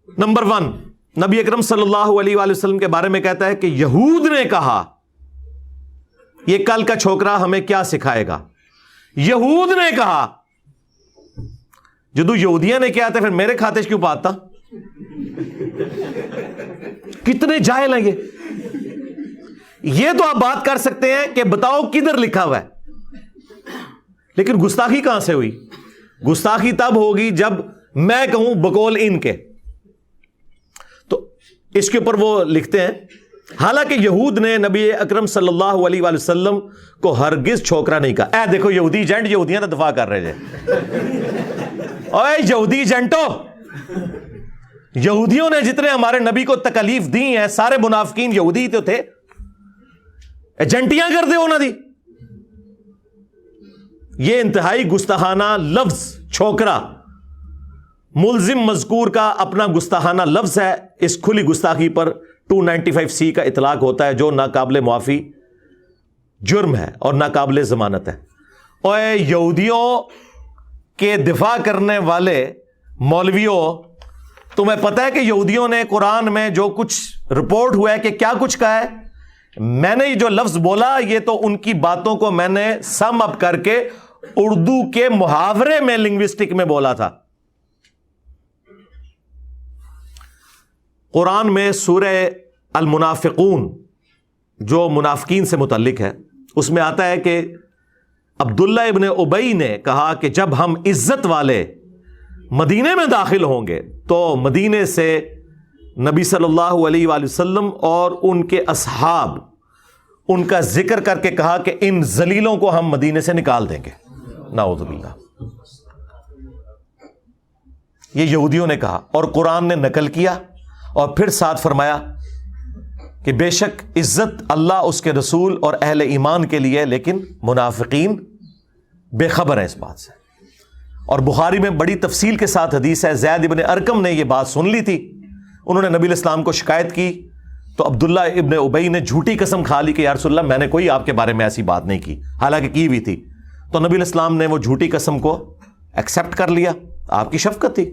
Number 1، نبی اکرم صلی اللہ علیہ وآلہ وسلم کے بارے میں کہتا ہے کہ یہود نے کہا، یہ کل کا چھوکرا ہمیں کیا سکھائے گا؟ یہود نے کہا، جدو یہودیاں نے کیا تھا پھر میرے کھاتے سے کیوں پاتا؟ کتنے جاہل ہیں یہ تو آپ بات کر سکتے ہیں کہ بتاؤ کدھر لکھا ہوا ہے، لیکن گستاخی کہاں سے ہوئی؟ گستاخی تب ہوگی جب میں کہوں بقول ان کے. تو اس کے اوپر وہ لکھتے ہیں، حالانکہ یہود نے نبی اکرم صلی اللہ علیہ وآلہ وسلم کو ہرگز چھوکرا نہیں کہا. اے دیکھو یہودی ایجنٹ یہودیاں کا دفاع کر رہے تھے. اوے یہودی ایجنٹو، یہودیوں نے جتنے ہمارے نبی کو تکلیف دی ہیں سارے منافقین یہودی تو تھے، ایجنٹیاں کر دے انہوں دی. یہ انتہائی گستاخانہ لفظ چھوکرا ملزم مذکور کا اپنا گستاخانہ لفظ ہے. اس کھلی گستاخی پر 295C کا اطلاق ہوتا ہے جو ناقابل معافی جرم ہے اور ناقابل ضمانت ہے. اور یہودیوں کے دفاع کرنے والے مولویوں، تمہیں پتہ ہے کہ یہودیوں نے قرآن میں جو کچھ رپورٹ ہوا ہے کہ کیا کچھ کہا ہے؟ میں نے یہ جو لفظ بولا یہ تو ان کی باتوں کو میں نے سم اپ کر کے اردو کے محاورے میں لنگوسٹک میں بولا تھا. قرآن میں سورہ المنافقون جو منافقین سے متعلق ہے اس میں آتا ہے کہ عبداللہ ابن ابی نے کہا کہ جب ہم عزت والے مدینے میں داخل ہوں گے تو مدینے سے نبی صلی اللہ علیہ وآلہ وسلم اور ان کے اصحاب ان کا ذکر کر کے کہا کہ ان ذلیلوں کو ہم مدینے سے نکال دیں گے. نعوذ باللہ. یہ یہودیوں نے کہا اور قرآن نے نقل کیا اور پھر ساتھ فرمایا کہ بے شک عزت اللہ اس کے رسول اور اہل ایمان کے لیے، لیکن منافقین بے خبر ہیں اس بات سے. اور بخاری میں بڑی تفصیل کے ساتھ حدیث ہے، زید ابن ارقم نے یہ بات سن لی تھی، انہوں نے نبی الاسلام کو شکایت کی تو عبداللہ ابن ابی نے جھوٹی قسم کھا لی کہ یا رسول اللہ میں نے کوئی آپ کے بارے میں ایسی بات نہیں کی، حالانکہ کی ہوئی تھی. تو نبی الاسلام نے وہ جھوٹی قسم کو ایکسپٹ کر لیا، آپ کی شفقت تھی.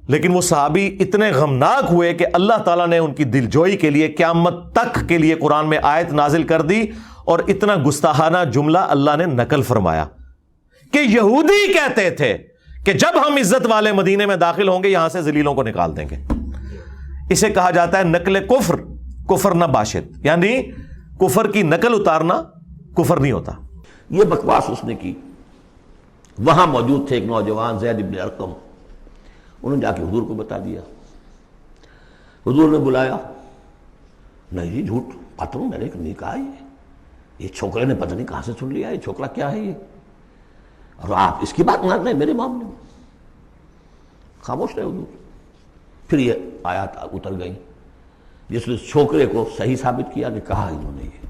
لیکن وہ صحابی اتنے غمناک ہوئے کہ اللہ تعالیٰ نے ان کی دلجوئی کے لیے قیامت تک کے لیے قرآن میں آیت نازل کر دی اور اتنا گستاخانہ جملہ اللہ نے نقل فرمایا کہ یہودی کہتے تھے کہ جب ہم عزت والے مدینے میں داخل ہوں گے یہاں سے ذلیلوں کو نکال دیں گے. اسے کہا جاتا ہے نقل کفر، کفر نہ باشد، یعنی کفر کی نقل اتارنا کفر نہیں ہوتا. یہ بکواس اس نے کی. وہاں موجود تھے ایک نوجوان زید ابن ارقم، انہوں نے جا کے حضور کو بتا دیا. حضور نے بلایا، نہیں جی جھوٹ پتہ میں نے نہیں کہا، یہ چھوکرے نے پتہ نہیں کہاں سے سن لیا، یہ چھوکرا کیا ہے یہ، اور آپ اس کی بات مان رہے ہیں میرے معاملے میں. خاموش رہے حضور. پھر یہ آیات اتر گئیں جس نے چھوکرے کو صحیح ثابت کیا کہ کہا انہوں نے یہ.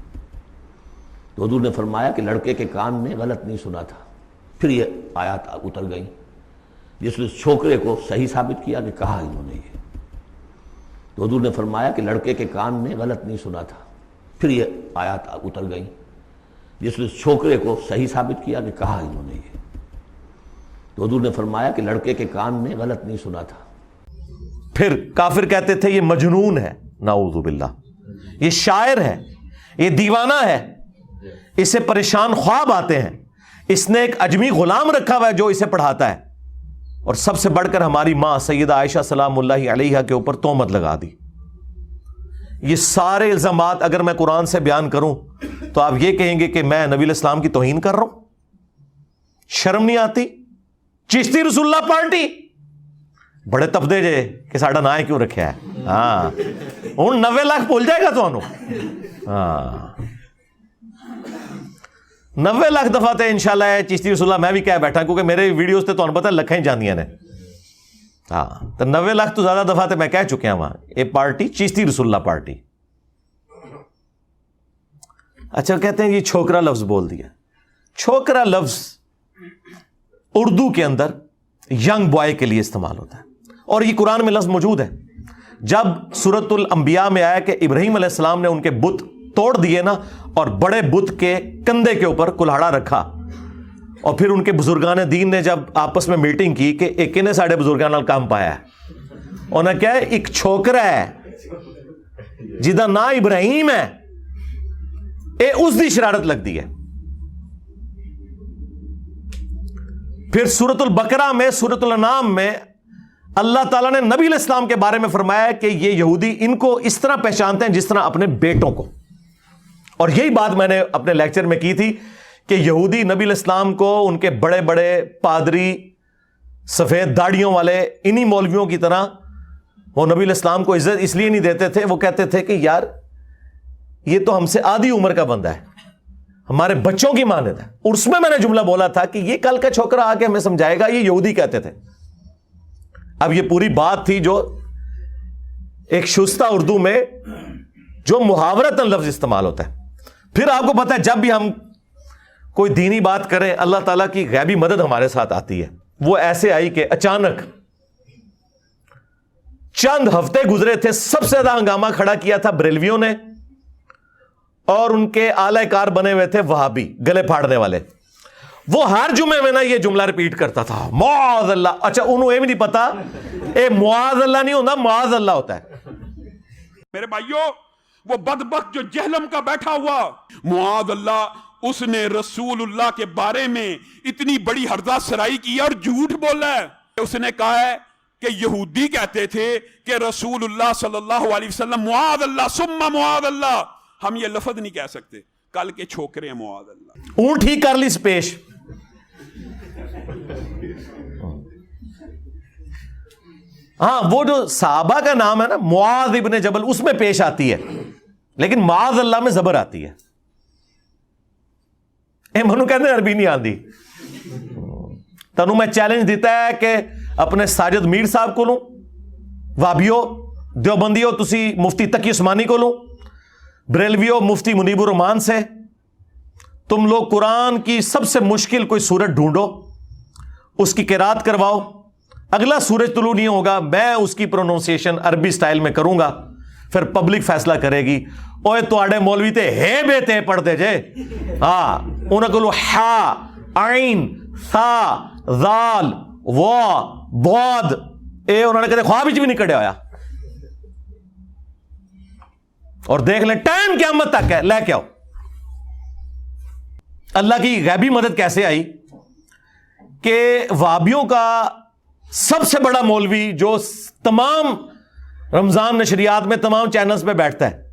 تو حضور نے فرمایا کہ لڑکے کے کان نے غلط نہیں سنا تھا. پھر یہ آیات اتر گئیں جس نے چھوکرے کو صحیح ثابت کیا کہ کہا انہوں نے یہ. تو حضور نے فرمایا کہ لڑکے کے کان نے غلط نہیں سنا تھا. پھر یہ آیات اتر گئیں جس نے چھوکرے کو صحیح ثابت کیا کہ کہا انہوں نے یہ. تو حضور نے فرمایا کہ لڑکے کے کان نے غلط نہیں سنا تھا. پھر کافر کہتے تھے یہ مجنون ہے، نعوذ باللہ، یہ شاعر ہے، یہ دیوانہ ہے، اسے پریشان خواب آتے ہیں، اس نے ایک اجمی غلام رکھا ہوا ہے جو اسے پڑھاتا ہے. اور سب سے بڑھ کر ہماری ماں سیدہ عائشہ سلام اللہ علیہا کے اوپر تہمت لگا دی. یہ سارے الزامات اگر میں قرآن سے بیان کروں تو آپ یہ کہیں گے کہ میں نبی الاسلام کی توہین کر رہا ہوں. شرم نہیں آتی؟ چشتی رسول اللہ پارٹی بڑے تبدے جے کہ ساڈا نا کیوں رکھا ہے. ہاں ہوں 90 لاکھ بھول جائے گا تو. ہاں 90 لاکھ دفعہ تے انشاءاللہ چشتی رسول اللہ میں بھی کہہ بیٹھا کیونکہ میرے ویڈیوز تے تمہیں پتہ لکھیں جاندیاں نے. ہاں تو 90 لاکھ تو زیادہ دفعہ تے میں کہہ چکیا ہوں یہ پارٹی چشتی رسول اللہ پارٹی. اچھا کہتے ہیں یہ چھوکرا لفظ بول دیا. چھوکرا لفظ اردو کے اندر ینگ بوائے کے لیے استعمال ہوتا ہے اور یہ قرآن میں لفظ موجود ہے. جب سورۃ الانبیاء میں آیا کہ ابراہیم علیہ السلام نے ان کے بت توڑ دیے نا اور بڑے بت کے کندھے کے اوپر کلہاڑا رکھا اور پھر ان کے بزرگان دین نے جب آپس میں میٹنگ کی کہ ایک نے ساڑھے بزرگان نال کام پایا ہے انہوں نے کیا ہے, ایک چھوکرا ہے جدا نا ابراہیم ہے, اے اس دی شرارت لگ دی ہے. پھر سورۃ البقرہ میں, سورۃ الانعام میں اللہ تعالیٰ نے نبی علیہ السلام کے بارے میں فرمایا کہ یہ یہودی ان کو اس طرح پہچانتے ہیں جس طرح اپنے بیٹوں کو. اور یہی بات میں نے اپنے لیکچر میں کی تھی کہ یہودی نبی علیہ السلام کو ان کے بڑے بڑے پادری سفید داڑیوں والے انہی مولویوں کی طرح وہ نبی علیہ السلام کو عزت اس لیے نہیں دیتے تھے, وہ کہتے تھے کہ یار یہ تو ہم سے آدھی عمر کا بندہ ہے, ہمارے بچوں کی مانند ہے. اور اس میں نے جملہ بولا تھا کہ یہ کل کا چھوکرا آ کے ہمیں سمجھائے گا, یہ یہودی کہتے تھے. اب یہ پوری بات تھی جو ایک شستہ اردو میں جو محاورتاً لفظ استعمال ہوتا ہے. پھر آپ کو پتا ہے جب بھی ہم کوئی دینی بات کریں اللہ تعالیٰ کی غیبی مدد ہمارے ساتھ آتی ہے. وہ ایسے آئی کہ اچانک چند ہفتے گزرے تھے, سب سے زیادہ ہنگامہ کھڑا کیا تھا بریلویوں نے, اور ان کے اعلی کار بنے ہوئے تھے وہابی گلے پھاڑنے والے. وہ ہر جمعے میں نا یہ جملہ ریپیٹ کرتا تھا, معاذ اللہ. اچھا انہوں یہ بھی نہیں پتا اے معاذ اللہ نہیں ہوتا, معاذ اللہ ہوتا ہے. میرے بھائیوں, وہ بدبخت جو جہلم کا بیٹھا ہوا, معاذ اللہ, اس نے رسول اللہ کے بارے میں اتنی بڑی ہرزہ سرائی کی اور جھوٹ بولا ہے. اس نے کہا ہے کہ یہودی کہتے تھے کہ رسول اللہ صلی اللہ علیہ وسلم معاذ اللہ ثم معاذ اللہ. ہم یہ لفظ نہیں کہہ سکتے, کل کے چھوکرے ہیں معاذ اللہ. اونٹ ہی کر لی پیش. ہاں وہ جو صحابہ کا نام ہے نا معاذ ابن جبل, اس میں پیش آتی ہے, لیکن معاذ اللہ میں زبر آتی ہے. اے منو کہتے ہیں عربی نہیں آندی. تنو میں چیلنج دیتا ہے کہ اپنے ساجد میر صاحب کو لوں, وابیو دیوبندیو تسی مفتی تقی عثمانی کو لوں, بریلویو مفتی منیب الرحمان سے. تم لوگ قرآن کی سب سے مشکل کوئی سورت ڈھونڈو, اس کی قرات کرواؤ, اگلا سورج طلوع نہیں ہوگا, میں اس کی پروننسیشن عربی سٹائل میں کروں گا, پھر پبلک فیصلہ کرے گی. اوے تواڈے مولوی تے ہے بے تے پڑھتے جے, ہاں انہاں کولو ہا عین ثا ذال وا بعد اے انہوں نے کہتے خواب وچ بھی نہیں کڈیا ہویا. اور دیکھ لیں ٹائم قیامت تک ہے, لے کے آؤ. اللہ کی غیبی مدد کیسے آئی کہ وہابیوں کا سب سے بڑا مولوی جو تمام رمضان نشریات میں تمام چینلز پہ بیٹھتا ہے,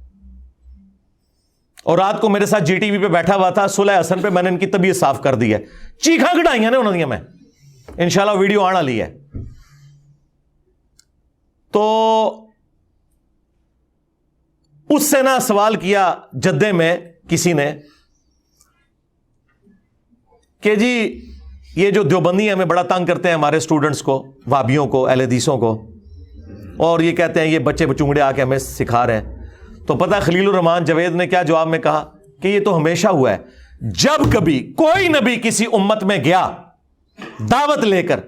اور رات کو میرے ساتھ جی ٹی وی پہ بیٹھا ہوا تھا, صلح حسن پہ میں نے ان کی طبیعت صاف کر دی ہے, چیخاں کٹائیاں نے انہوں نے, میں انشاءاللہ ویڈیو آنا لی ہے. تو اس سے نا سوال کیا جدے میں کسی نے کہ جی یہ جو دیوبندی ہمیں بڑا تنگ کرتے ہیں, ہمارے اسٹوڈنٹس کو, وہابیوں کو, اہل حدیثوں کو, اور یہ کہتے ہیں یہ بچے بچونگڑے آ کے ہمیں سکھا رہے ہیں. تو پتہ خلیل الرحمان جوید نے کیا جواب میں کہا کہ یہ تو ہمیشہ ہوا ہے, جب کبھی کوئی نبی کسی امت میں گیا دعوت لے کر,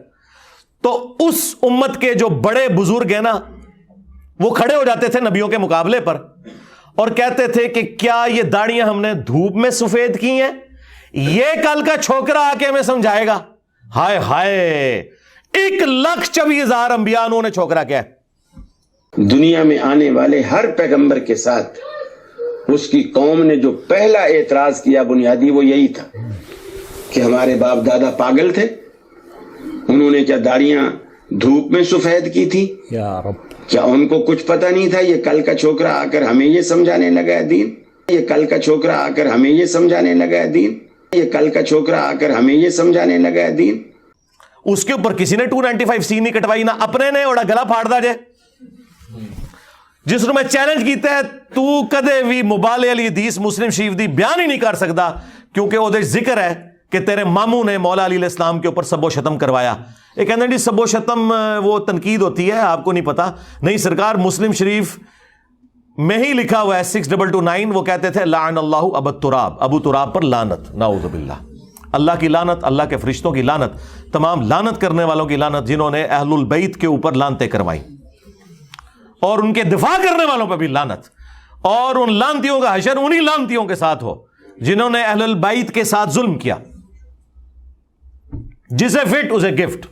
تو اس امت کے جو بڑے بزرگ ہیں نا وہ کھڑے ہو جاتے تھے نبیوں کے مقابلے پر اور کہتے تھے کہ کیا یہ داڑیاں ہم نے دھوپ میں سفید کی ہیں, یہ کل کا چھوکرا آ کے ہمیں سمجھائے گا. ہائے ہائے, 1,24,000 انبیاء انہوں نے چھوکرا کیا ہے. دنیا میں آنے والے ہر پیغمبر کے ساتھ اس کی قوم نے جو پہلا اعتراض کیا بنیادی وہ یہی تھا کہ ہمارے باپ دادا پاگل تھے, انہوں نے کیا داڑیاں دھوپ میں سفید کی تھی, کیا ان کو کچھ پتہ نہیں تھا یہ کل کا چھوکرا آ کر ہمیں یہ سمجھانے لگا ہے دین, یہ کل کا چھوکرا آ کر ہمیں یہ سمجھانے لگا ہے دین, یہ کل کا چھوکرا آ کر ہمیں یہ سمجھانے لگا ہے دین. اس کے اوپر کسی نے 295C نہیں کٹوائی, نہ اپنے نے اوڑا گلا پھاڑ دا جے. جس نے میں چیلنج کیتا ہے تو کدے بھی مبالغے علی حدیث مسلم شریف دی بیان ہی نہیں کر سکتا, کیونکہ وہ ذکر ہے کہ تیرے ماموں نے مولا علی علیہ السلام کے اوپر سب و شتم کروایا. یہ کہتے ہیں جی سب و شتم وہ تنقید ہوتی ہے, آپ کو نہیں پتا. نہیں سرکار, مسلم شریف میں ہی لکھا ہوا ہے 6229, وہ کہتے تھے لعن اللہ ابو تراب, ابو تراب پر لعنت, نعوذ باللہ. اللہ کی لعنت, اللہ کے فرشتوں کی لعنت, تمام لعنت کرنے والوں کی لعنت جنہوں نے اہل البیت کے اوپر لعنتیں کروائی, اور ان کے دفاع کرنے والوں پہ بھی لعنت. اور ان لعنتیوں کا حشر انہی لعنتیوں کے ساتھ ہو جنہوں نے اہل البیت کے ساتھ ظلم کیا. جسے فٹ اسے گفٹ.